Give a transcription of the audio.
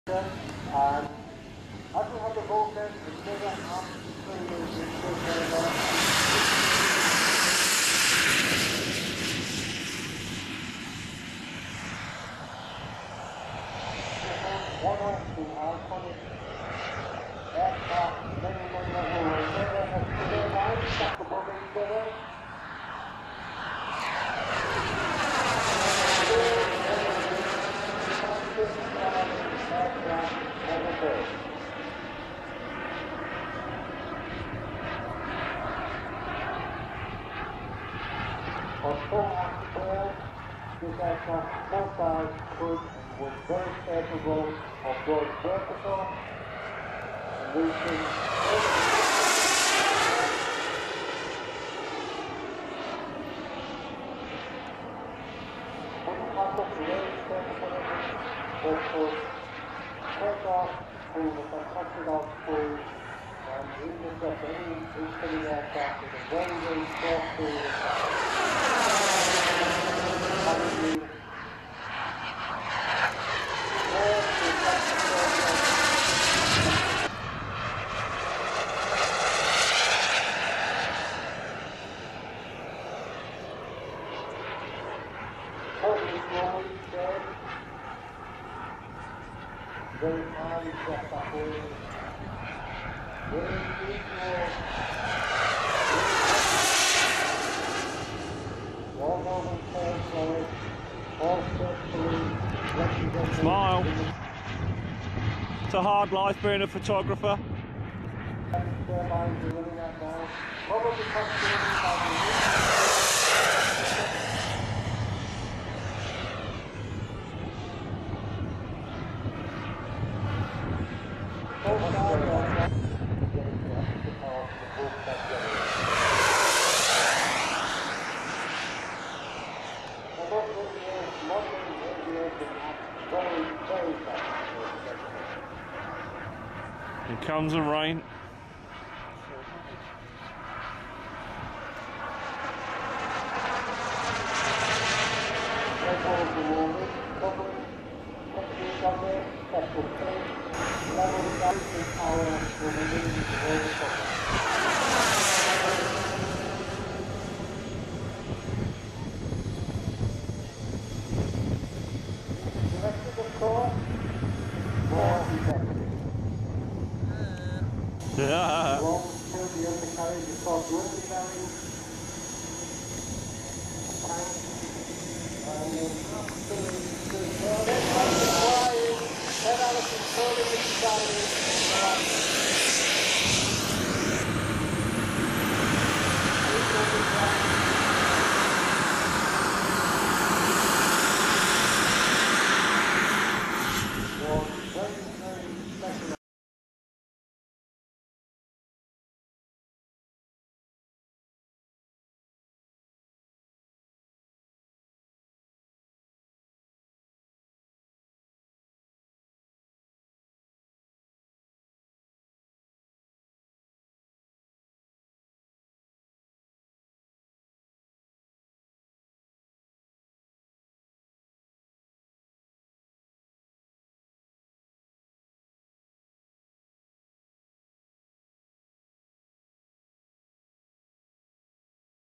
And as we have the Vulcan, the River up through the one of the iconic aircraft, many level of turbines stacked above each other. On full afterboard, this aircraft full-size could and was very capable of going vertical and reaching wouldn't have much range capability, but could take off through the fantastic altitude and intercept any incoming aircraft with a very, very short period of time. Very highly set up very equal. Smile. It's a hard life being a photographer. Here comes the rain. Yeah. ALLISON